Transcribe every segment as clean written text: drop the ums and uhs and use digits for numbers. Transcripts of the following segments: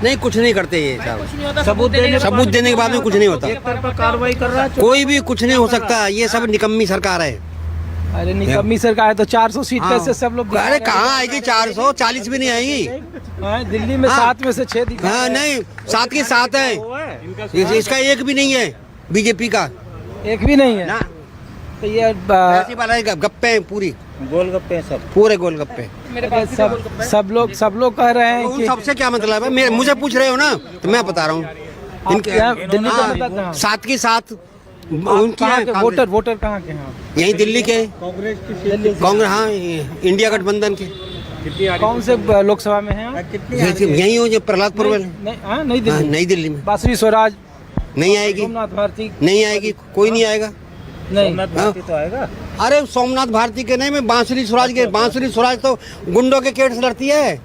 नहीं, कुछ नहीं करते ये साहब। सबूत देने के बाद में कुछ नहीं होता। एक तरफा कार्रवाई कर रहा है। कोई भी कुछ नहीं हो सकता। ये सब निकम्मी सरकार है। अरे निकम्मी सरकार है तो 400 सीट हाँ। कैसे सब लोग? अरे कहाँ आएगी? 440 भी नहीं आएगी। दिल्ली में 7 में से 6 दिखा। हाँ नहीं, 7 के 7 है। इसका एक भी नहीं है बीजेपी का, एक भी नहीं है ना। तो ये ऐसी बात है, गप्पे हैं पूरी, गोलगप्पे सब। पूरे गोलगप्पे। सब लोग कह रहे हैं उन कि सबसे क्या मतलब है? मुझे पूछ रहे हो ना, तो मैं बता रहा हूँ। दिल्ली का पता कहाँ? 7 के 7 उनकी कहाँ है। के वोटर कहाँ के हैं? यहीं दिल्ली के कांग्रेस की कांग्रेस, हाँ, इंडिया गठबंधन के। कौन से लोकसभा में हैं? यही हो जो प्रहलादपुर में। नई दिल्ली। नई दिल्ली में बासुरी स्वराज, नहीं आएगी, सोमनाथ भारती नहीं आएगी, कोई नहीं आएगा। नहीं। तो आएगा। अरे सोमनाथ भारती के नहीं, मैं बांसुरी स्वराज के। बांसुरी स्वराज तो गुंडों के केट से लड़ती है।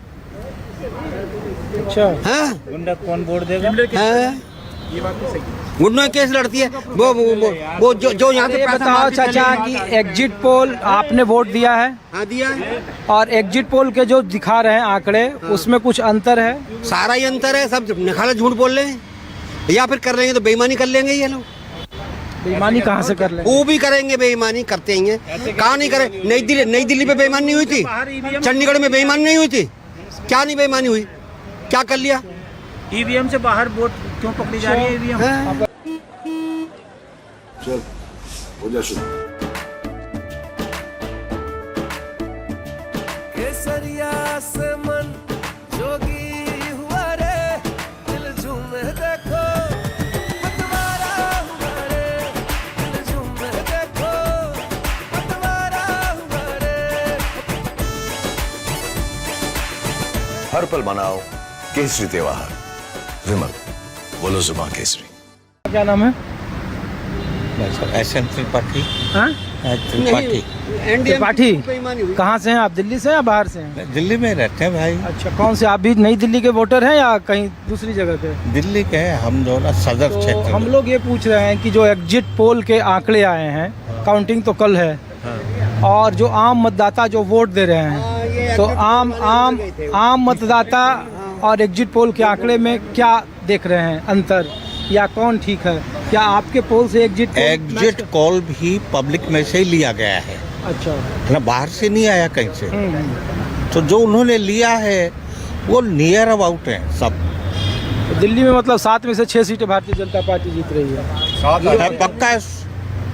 अच्छा, हाँ? गुंडा कौन वोट देगा? हाँ? गुंडों के केस लड़ती है वो जो यहाँ ये से पैसा बताओ मार के चाचा चले कि एग्जिट पोल आपने वोट दिया है हाँ दिया है। और एग्जिट पोल के जो दिखा रहे हैं आंकड़े उसमें कुछ अंतर है? सारा ही अंतर है। सब निखाला झूठ बोल रहे हैं, या फिर कर लेंगे तो बेईमानी कर लेंगे ये लोग। बेईमानी कहाँ से कर लेंगे? वो भी करेंगे, बेईमानी करते ही हैं। कहाँ नहीं करे? नई दिल्ली पे बेईमानी नहीं हुई थी, चंडीगढ़ में बेईमानी नहीं हुई थी। क्या नहीं बेईमानी हुई? क्या कर लिया? ईवीएम से बाहर वोट क्यों पकड़ी जा रही है? ईवीएम हाँ? चल हो जा शुरू। केसरिया से मन जोगी हुआ रे, दिल झूमे देखो पतवारा हुआ रे, दिल झूमे देखो पतवारा हुआ रे। हर पल मनाओ केसरी त्योहार। विमल, बोलो जुबान केसरी। क्या नाम है? एसएन त्रिपाठी। हाँ? नहीं, NDM त्रिपाठी। की बेईमानी हुई। कहाँ से हैं आप? दिल्ली से या बाहर से हैं? दिल्ली में रहते हैं भाई। अच्छा, कौन से? आप भी नई दिल्ली के वोटर हैं या कहीं दूसरी जगह के? दिल्ली के हैं हम, जो ना सदर तो क्षेत्र। हम लोग ये पूछ रहे हैं कि जो एग्जिट पोल के आंकड़े आए हैं, काउंटिंग तो कल है, और जो आम मतदाता जो वोट दे रहे हैं, ये तो एक्टिव आम मतदाता और एग्जिट पोल के आंकड़े में क्या देख रहे हैं अंतर, या कौन ठीक है? क्या आपके पोल से एग्जिट कॉल भी पब्लिक में से ही लिया गया है अच्छा। ना, बाहर से नहीं आया कहीं से। तो जो उन्होंने लिया है वो नियर अबाउट है सब। तो दिल्ली में मतलब 7 में से 6 सीटें भारतीय जनता पार्टी जीत रही है। पक्का है,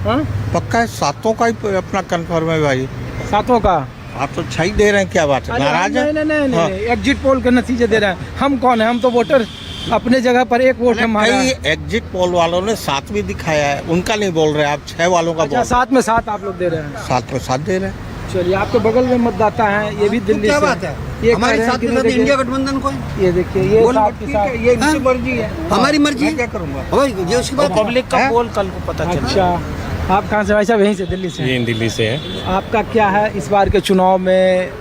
हाँ? पक्का है। 7 का ही अपना कंफर्म है भाई। 7 का? आप तो 6 दे रहे हैं, क्या बात है? अरे नाराज है? नहीं, एग्जिट पोल के नतीजे दे रहे हैं। हम कौन है? हम तो वोटर अपने जगह पर एक वोट हमारा है। एग्जिट पोल वालों ने 7 भी दिखाया है, उनका नहीं बोल रहे आप, 6 वालों का अच्छा, बोल। 7 में 7 आप लोग दे रहे हैं। 7 में 7 दे रहे हैं। चलिए, आपके बगल में मतदाता हैं, ये भी दिल्ली क्या से। बात है? ये हमारे कह रहे हैं साथ कि के साथ देखिए, इंडिया गठबंधन को है। ये देखिए, ये बोल, 7 के साथ। ये इनकी मर्जी है। हमारी मर्जी है। क्या करूँगा? भाई ये उसकी बात है। पब्लिक का पोल कल को पता चला। अच्छा, आप कहाँ से भाई साहब? यहीं से, दिल्ली से? ये दिल्ली से है। आपका क्या है इस बार के चुनाव में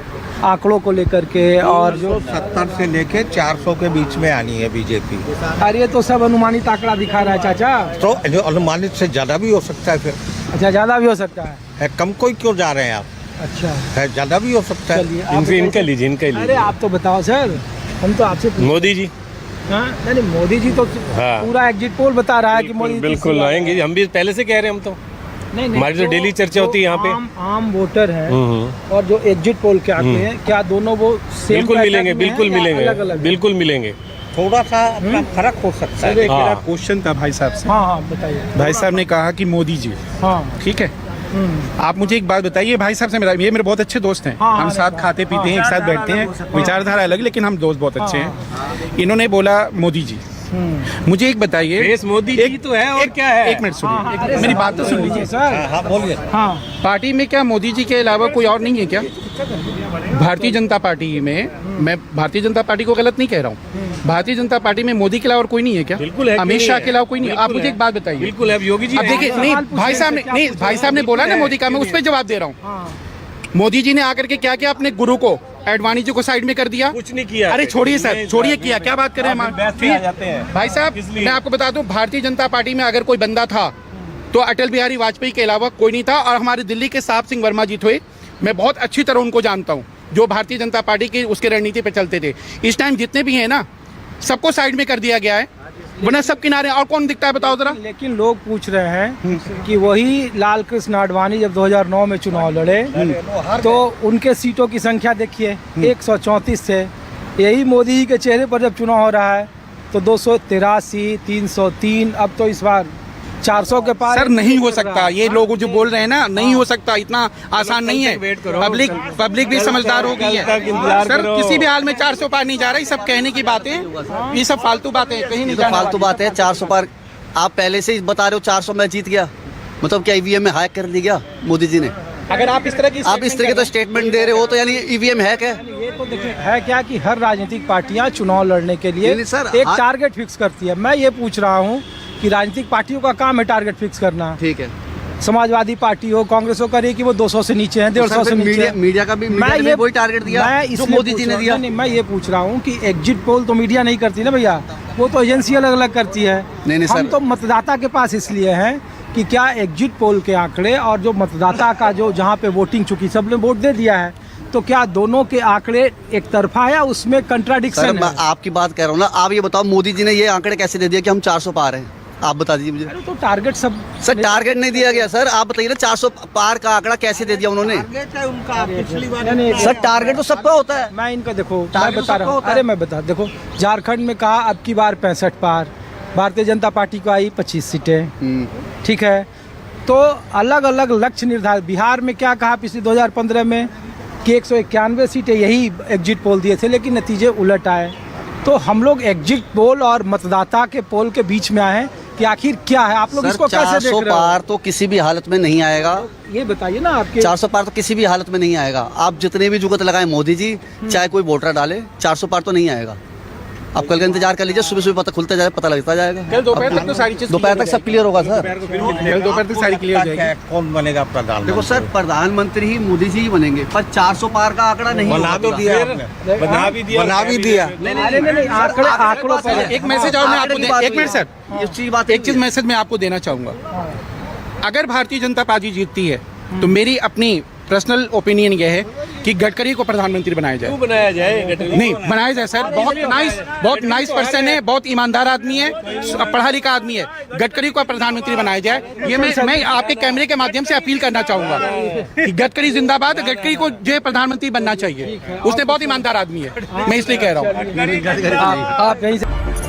आंकड़ों को लेकर के? और जो 70 से लेके 400 के बीच में आनी है बीजेपी। अरे ये तो सब अनुमानित आंकड़ा दिखा रहा है चाचा। तो अनुमानित से ज्यादा भी हो सकता है फिर। अच्छा, ज्यादा भी हो सकता है। कम कोई क्यों जा रहे हैं आप? अच्छा, है ज्यादा भी हो सकता है। चलिए आप इनका बताइए। लीजिए, इनका अरे लीजिए। आप तो बताओ सर, हम तो आपसे मोदी जी। हाँ? नहीं, मोदी जी तो हाँ। पूरा एग्जिट पोल बता रहा है कि मोदी बिल्कुल तीसरी बार आएंगे। हम भी पहले से कह रहे हैं। हम तो नहीं, हमारी तो डेली चर्चा होती है यहाँ पे। आम वोटर हैं और जो एग्जिट पोल के आते हैं, क्या दोनों वो सेम बिल्कुल मिलेंगे, बिल्कुल मिलेंगे, अलग-अलग? बिल्कुल मिलेंगे। थोड़ा सा अपना फर्क हो सकता है। हाँ। क्वेश्चन था भाई साहब से। हाँ हाँ, बताइए। भाई साहब ने कहा कि मोदी जी, हाँ। ठीक है। आप मुझे एक बात बताइए, भाई साहब से ये मेरे बहुत अच्छे दोस्त हैं। हाँ, हम हाँ, साथ हाँ, खाते पीते हैं, एक साथ बैठते हैं, विचारधारा अलग, लेकिन हम दोस्त बहुत अच्छे हैं। इन्होंने बोला मोदी जी। मुझे एक बताइए, फेस मोदी जी तो है, और क्या है? एक मिनट सुनिए, मेरी बात तो सुन लीजिए। सर। हाँ बोलिए। हाँ, पार्टी में क्या मोदी जी के अलावा कोई और नहीं है क्या? भारतीय जनता पार्टी में, मैं भारतीय जनता पार्टी को गलत नहीं कह रहा हूँ, भारतीय जनता पार्टी में मोदी के अलावा और कोई नहीं है क्या? बिल्कुल है, अमित शाह है। के अलावा कोई नहीं है? आप बिल्कुल मुझे है। एक बात बताइए। बिल्कुल है, योगी जी अब हैं। देखिए, नहीं भाई साहब ने, नहीं भाई साहब ने बोला ना मोदी का, मैं उस पर जवाब दे रहा हूँ। मोदी जी ने आकर के क्या किया? अपने गुरु को, एडवाणी जी को साइड में कर दिया। कुछ नहीं किया। अरे छोड़िए सर, छोड़िए, किया क्या बात कर रहे हैं हम? जाते हैं। भाई साहब, किस लिए? मैं आपको बता दूं, भारतीय जनता पार्टी में अगर कोई बंदा था तो अटल बिहारी वाजपेयी के अलावा कोई नहीं था। और हमारे दिल्ली के साहब सिंह वर्मा जी थे, मैं बहुत अच्छी तरह उनको जानता हूँ, जो भारतीय जनता पार्टी की उसके रणनीति पे चलते थे। इस टाइम जितने भी हैं ना, सबको साइड में कर दिया गया है, वरना सब किनारे। और कौन दिखता है बताओ जरा। लेकिन लोग पूछ रहे हैं कि वही लाल कृष्ण आडवाणी जब 2009 में चुनाव लड़े तो उनके सीटों की संख्या देखिए 134 थे। यही मोदी जी के चेहरे पर जब चुनाव हो रहा है तो 283, 303, अब तो इस बार 400 के पार। सर नहीं हो सकता, ये लोग जो बोल रहे हैं ना, नहीं हो सकता, इतना आसान नहीं है। पब्लिक भी समझदार हो गई है सर, किसी भी हाल में 400 पार नहीं जा रहा। ये सब कहने की बातें, ये सब फालतू बातें, कहीं नहीं जाना। फालतू बात है। 400 पार आप पहले से ही बता रहे हो, 400 में जीत गया, मतलब क्या ईवीएम में हैक कर दी गया मोदी जी ने? अगर आप इस तरह की तो स्टेटमेंट दे रहे हो तो यानी ईवीएम हैक है। ये तो देखिए है क्या कि हर राजनीतिक पार्टियां चुनाव लड़ने के लिए नहीं सर, एक टारगेट फिक्स करती है। मैं ये पूछ रहा हूँ कि राजनीतिक पार्टियों का काम है टारगेट फिक्स करना। ठीक है, समाजवादी पार्टी हो, कांग्रेस हो, करे कि वो 200 से नीचे हैं, 150 से नीचे हैं। मीडिया का भी वही टारगेट दिया जो मोदी जी ने दिया। नहीं, मैं ये पूछ रहा हूँ कि एग्जिट पोल तो मीडिया नहीं करती ना भैया, वो तो एजेंसी अलग अलग करती है। नहीं हम सर, तो मतदाता के पास इसलिए हैं कि क्या एग्जिट पोल के आंकड़े और जो मतदाता का जो जहाँ पे वोटिंग, चूंकि सबने वोट दे दिया है, तो क्या दोनों के आंकड़े एक तरफा है, उसमें कंट्राडिक्शन है? मैं आपकी बात कह रहा हूँ ना। आप ये बताओ मोदी जी ने ये आंकड़े कैसे दे दिया कि हम 400 पार हैं? आप बता दीजिए मुझे। तो टारगेट सब सर टारगेट नहीं दिया गया सर, आप बताइए ना 400 पार का आंकड़ा कैसे दे दिया उन्होंने? सर टारगेट तो सबका होता है। मैं इनका देखो, मैं बता रहा हूँ, अरे मैं बता, देखो झारखंड में कहा अब की बार 65 पार, भारतीय जनता पार्टी को आई 25 सीटें, ठीक है। तो अलग अलग लक्ष्य निर्धारित। बिहार में क्या कहा पिछले 2015 में कि 191 सीटें यही एग्जिट पोल दिए थे, लेकिन नतीजे उलट आए। तो हम लोग एग्जिट पोल और मतदाता के पोल के बीच में आए हैं कि आखिर क्या है, आप लोग इसको कैसे देख रहे हो? 400 पार तो किसी भी हालत में नहीं आएगा। ये बताइए ना आपके 400 पार तो किसी भी हालत में नहीं आएगा। आप जितने भी जुगत लगाए मोदी जी, चाहे कोई वोटर डाले, 400 पार तो नहीं आएगा। आप कल का इंतजार कर लीजिए, सुबह सुबह पता खुलता जाए, पता लगता जाएगा। कल दोपहर तक तो सारी चीज दोपहर तक सब क्लियर होगा सर। कल दोपहर तक सारी क्लियर हो जाएगी। कौन बनेगा प्रधानमंत्री? देखो सर, प्रधानमंत्री ही मोदी जी ही बनेंगे, पर 400 पार का आंकड़ा नहीं बना तो होगा। दिया आपने, बना भी दिया, बना भी दिया। नहीं, आंकड़ों पर एक मैसेज और मैं आपको एक मिनट सर, एक चीज है। मैसेज मैं आपको देना चाहूंगा। अगर भारतीय जनता पार्टी जीतती है तो मेरी अपनी पर्सनल ओपिनियन ये है कि गडकरी को प्रधानमंत्री बनाया जाए। क्यों बनाया जाए गडकरी? नहीं बनाया जाए सर, बहुत नाइस पर्सन है, बहुत ईमानदार आदमी है, पढ़ा लिखा आदमी है। गडकरी को प्रधानमंत्री बनाया जाए, ये मैं आपके कैमरे के माध्यम से अपील करना चाहूंगा कि गडकरी जिंदाबाद। गडकरी को जो है प्रधानमंत्री बनना चाहिए, उसने बहुत ईमानदार आदमी है, मैं इसलिए कह रहा हूँ। आप यहीं से